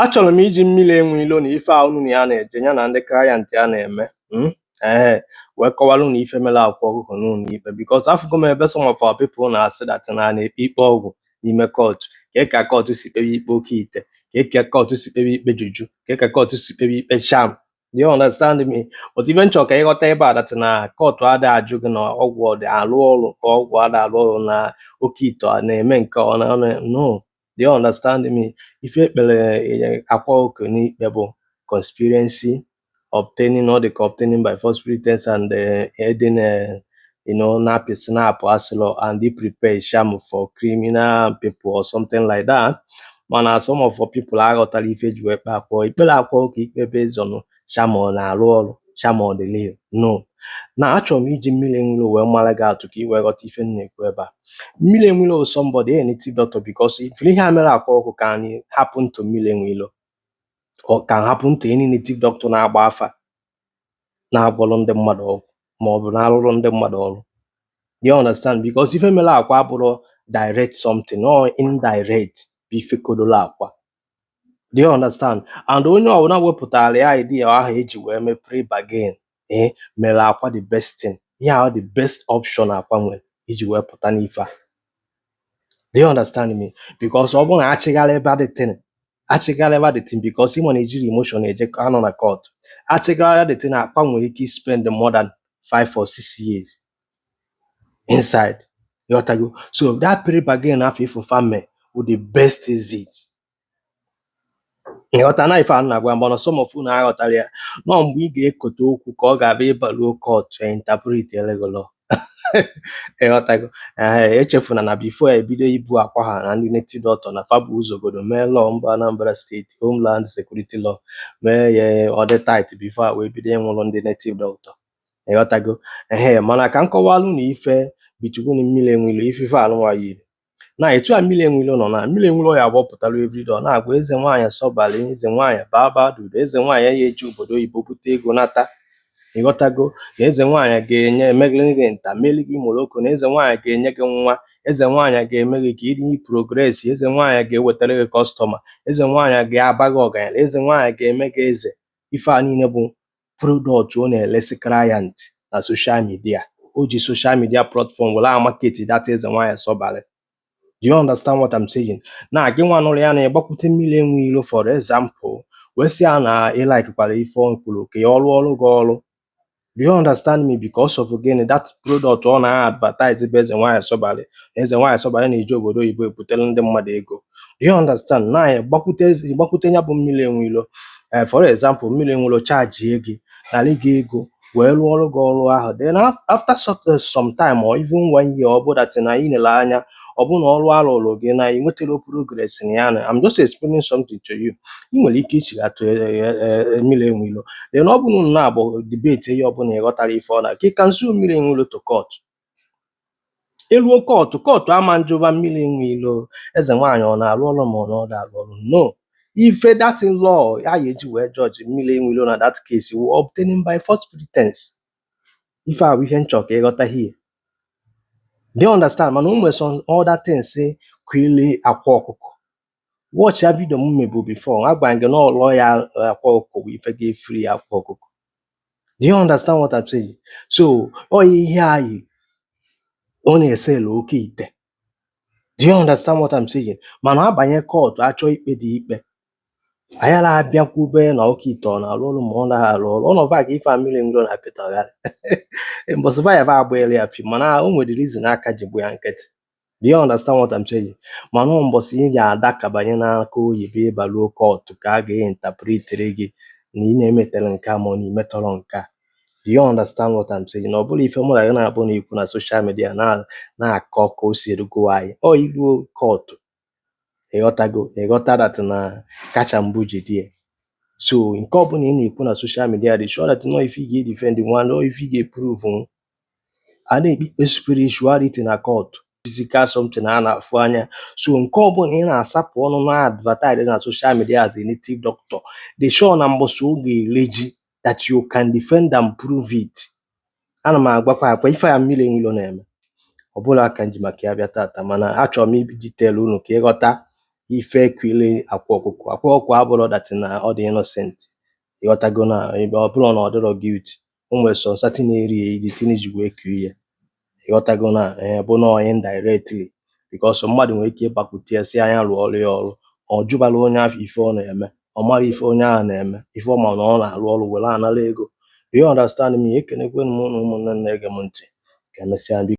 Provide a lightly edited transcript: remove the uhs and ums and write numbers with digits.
Achọrọ m iji mmiri enwe ilo na ife a unu na ya na-eje ya na ndị klient ya na-eme wee kọwara unu ife mere akwụkwọ ọgụgụ n'ụlọ ikpe because afụgo m ebe some of our people na-asị that na na-ekpe ikpe ọgwụ n'ime kọtụ ka kọtụ si kpewe ikpe oke ite ka kọtụ si kpewe ikpe juju ka kọtụ si kpewe ikpe sham. Do you understand me? But even nchọ ka ịghọta ebe a dat na kọtụ ada ajụ gị na ọgwụ ọ dị alụ ọrụ ka ọgwụ ada alụ ọrụ na oke ite ọ na-eme nke ọ no. Do you understand me? Ife ekpere akwa oke n'ikpe bụ conspiracy, obtaining or the obtaining by false pretense and aiding nappy snap asilo and they prepare sham for criminal people or something like that. Mana some of our people aghọtara ife eji wee kpe akwa ikpere akwa oke ikpe based on sham ọ na-arụ ọrụ sham ọ dị real. No. Na achọrọ m iji mmiri enwilo wee mara gị atụ ka ị wee ghọta ife m na-ekwu ebe a. Mmiri enwilo somebody a native doctor because if ihe a mere akwa ọkụ can happen to mmiri enwilo or can happen to any native doctor na-agba afa na-agwọrọ ndị mmadụ ọgwụ ma ọ bụ na-arụrụ ndị mmadụ ọrụ. You understand? Because ife mere akwa abụrụ direct something or indirect bụ ife kodolo akwa. Do you understand? And onye ọbụla wepụtara ya idea ahụ eji wee mee pre-bargain mere akwa the best thing. Yeah, the best option akwa nwere iji wee pụta n'ife a. Do you understand me? Because ọ bụrụ na achịgharị ebe the thing because ịma na ejiri emotion eje anọ na court. Achịgharị the thing akwa nwere ike spend more than 5 or 6 years inside. You understand? So that pre-bargain after if family would the best is it. Ịghọta na ife a na-agwa mbọ na some of unu aghọtara ya nọ mgbe ị ga-ekote okwu ka ọ ga-abịa ịbaluo court interpret elegolo. Ịghọtago echefuna na before ebido ibu akwa ha na ndị native doctor na fabu uzogodo mee law mba Anambra State Homeland Security Law mee ya ọ dị tight before wee bido ịnwụrụ ndị native doctor. Ịghọtago mana ka m kọwalụ na ife bichukwu mmiri enwilo ife alụnwaghị na etu a mmiri enwilo nọ na mmiri enwilo ya agbapụtara everyday ọ na-agwa eze nwaanyị sọbalị eze nwaanyị baba dudu eze nwaanyị ya eji obodo oyibo bute ego nata. Ịghọtago na eze nwaanyị ga-enye emegịrị gị nta meli gị moloko na eze nwaanyị ga-enye gị nwa eze nwaanyị ga-eme gị ka ịdị progress eze nwaanyị ga-ewetara gị kọstọma eze nwaanyị ga-aba gị ọgaranya eze nwaanyị ga-eme gị eze. Ife a niile bụ product ọ na-elesi client na social media. O ji social media platform were market data eze nwaanyị sọbalị. Do you understand what I'm saying? Na gị nwa nụrụ ya na ịgbakwute mmiri enwilo for example wee sị ya na ịlikekwara ife ọ kwuru ka ya ọrụ gị ọrụ. Do you understand me? Because of again that product ọ na-advertise bụ eze nwaanyị sọbalị na-eji obodo oyibo ebutere ndị mmadụ ego. Do you understand? Na ịgbakwute ya bụ mmiri enwilo for example mmiri enwilo charge gị narị gị ego wee rụọ ọrụ gị ọrụ ahụ then after some time or even 1 year ọ bụ that na ị nele anya ọ bụ na ọrụ arụrụ gị na ị nwetara progress na ya na I'm just explaining something to you. Ị nwere ike ichi atụ mmiri enwilo then ọ bụ na na-abụ debate ihe ọbụla ịghọtara ife ọ na ka cancel mmiri enwilo to court. Eluo court ama njụba mmiri enwilo eze nwaanyị ọ na-arụ ọrụ ma ọ na ọ na-arụ ọrụ. No. Ife that in law ya eji wee judge mmiri enwilo na that case will obtaining by false pretense. Ife a bụ ihe nchọ ka ịghọta here. Do you understand? Mana ụmụ some other things kwele akwa ọkụkọ. Watch ya video m mebu before agba gị na ọlọ ya akwa ọkụkọ bụ ife ga-efree akwa ọkụkọ. Do you understand what I'm saying? So ihe anyị ọ na-eselu oke ite. Do you understand what I'm saying? Mana abanye court achọ ikpe dị ikpe ayala abịakwube na oke ite ọ na-arụ ọrụ ma ọ na-arụ ọrụ ọnọva ka ife mmiri enwilo na petagharị mbọsịva ya agbaela ya fi mana o nwere reason aka ji bụ ya nkịtị. Do you understand what I'm saying? Mana mbọsị ị ga-ada kabanye n'aka oyibo ịbaluo court ka a ga-interpretere gị na ị na-emetere nke ma ọ na imetọrọ nke. Do you understand what I'm saying? Ọ bụrụ ife mụ na gị na-abụ na ikwu na social media na-akọ ka o si erugo anyị ọ iruo court ịghọta that na kacha mbụ ji die. So nke ọbụla ị na-ekwu na social media dị sure that no ife ị ga-edefend one or ife ị ga-eprove a na-ekpe spirituality na court physical something a na-afụ anya. So nke ọbụla ị na-asapụ ọnụ na advertise na social media as a native doctor dị sure na mbọsị oge eleji that you can defend and prove it. Ana m agbakwa akwa ife ya mmiri enwilo na-eme ọ bụla aka nji maka ya bịa tata mana achọrọ m ibi detail unu ka ịghọta ife ekwile akwa ọkụkọ abụrụ that na ọ dị innocent. Ịghọtago na ọ bụrụ na ọ dịrọ guilty, o nwere some certain area the thing ji wee kue ya. Ịghọtago na bụ na indirectly, because mmadụ nwere ike ịgbakwute ya si anya rụọ ọrụ ya ọrụ, ọ jụbara onye ahụ ife ọ na-eme, ọ mara ife onye ahụ na-eme, ife ọ ma na ọ na-arụ ọrụ were anara ego. Do you understand me? Ekenekwe m unu ụmụnne na-ege m ntị, ka emesịa.